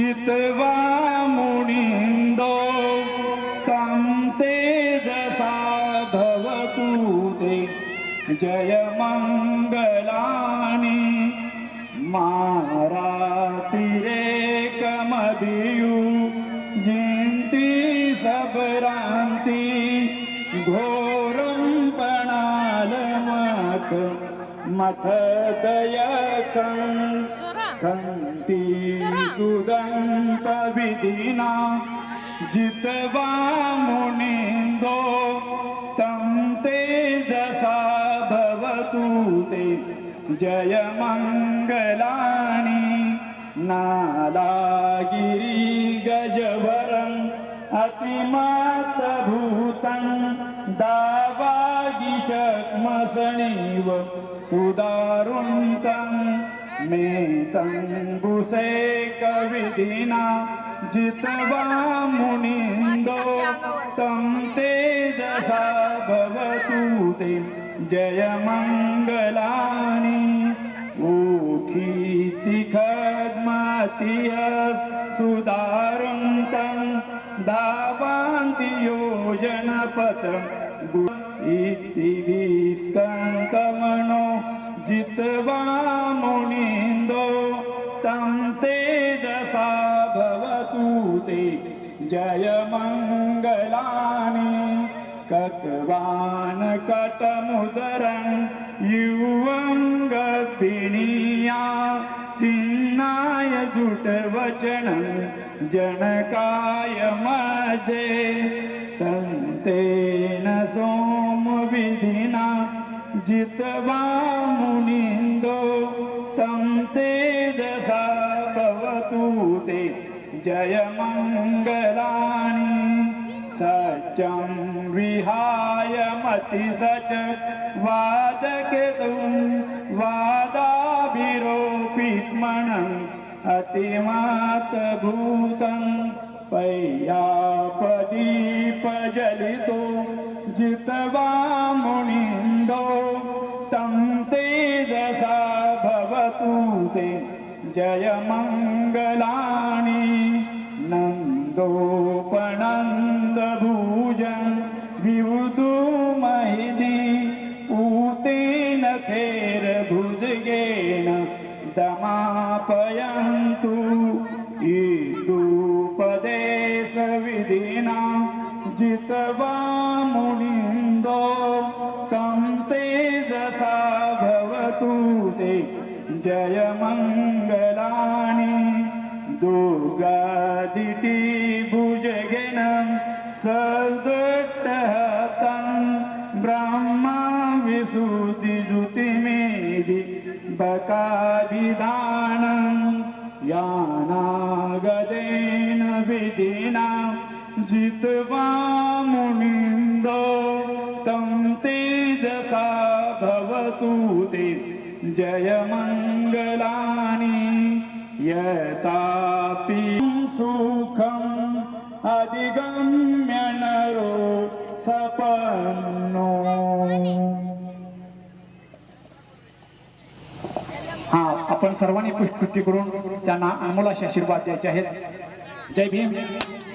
जितवा मुनिंदो तं तेजसा भवतु ते जय मंगलानि मारातिरेकमभियु जिंती सबरांती घोरं पणालमक मथदयकं कंती सुदंत विधिना जितवा मुनिंदो तं तेजसा भवतु ते जय मंगलानि नालागिरी गजवरं अतिमातभूतं दावागिचक्मसणीव सुदारुन्तं मेतं बुसेकविधिना जितवा मुनिंदो तं तेजसा भवतु ते जय मंगलानि ऊखीति खद्मतिय सुदारुन्तं दावान्ति योजनपत्रं इति विस्कन्तमनो जितवा मुनिंदो तं तेजसा भवतु ते जय मंगलानि कतवान कटमुदरं युवं गर्भिणीया चिन्नाय जुटवचनं जनकाय मजे तन्तेन सोमविधिना जितवा मुनिंदो तं तेजसा भवतु ते जय मंगलानि सत्यं विहाय मतिसच वादकेतुं वादाभिरोपित्मनं अतिमातभूतं पय्यापदीपजलितो जितवा मुनिंदो तं तेजसा भवतु ते जय मंगलानि नन्दोपनन्दभुजं विवुधुमहिदी पूतेन थेरभुजगेन दमापयन्तु ईतुपदेशविधिना जितवा मुनिंदो तं तेजसा भवतु ते जय मंगलानि दुर्गादिति भुजगेनं सदृष्टहतं ब्रह्मा विशुद्धिजुतिमेधि बकादिदानं यानागदेन विधिना जितवा मुनिंदो तं तेजसा भवतु ते जय मंगलानि यतापि सुखम् अधिगम्य नरो सपन्नो। हा आपण सर्वांनी पुष्पवृष्टी करून त्यांना अनमोल असे आशीर्वाद द्यायचे आहेत. जय भीम.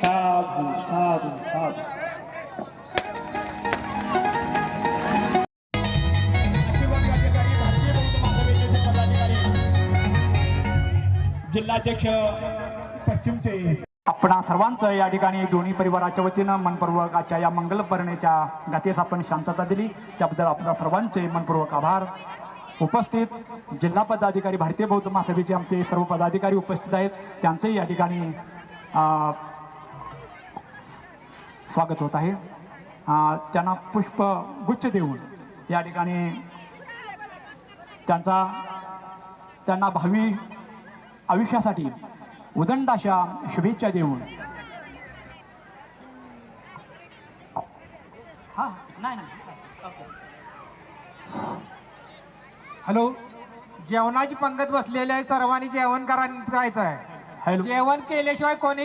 साधू साधू साधू. जिल्हाध्यक्ष पश्चिमचे आपणा सर्वांचं या ठिकाणी दोन्ही परिवाराच्या वतीनं मनपूर्वकाच्या या मंगलपर्णेच्या गाथेस आपण शांतता दिली त्याबद्दल आपल्या सर्वांचे मनपूर्वक आभार. उपस्थित जिल्हा पदाधिकारी भारतीय बौद्ध महासभेचे आमचे सर्व पदाधिकारी उपस्थित आहेत त्यांचेही या ठिकाणी स्वागत होत आहे. त्यांना पुष्पगुच्छ देऊन या ठिकाणी त्यांना भावी आयुष्यासाठी उदंड अशा शुभेच्छा देऊन हॅलो. जेवणाची पंगत बसलेली आहे सर्वांनी जेवण करायचं आहे. जेवण केल्याशिवाय कोणी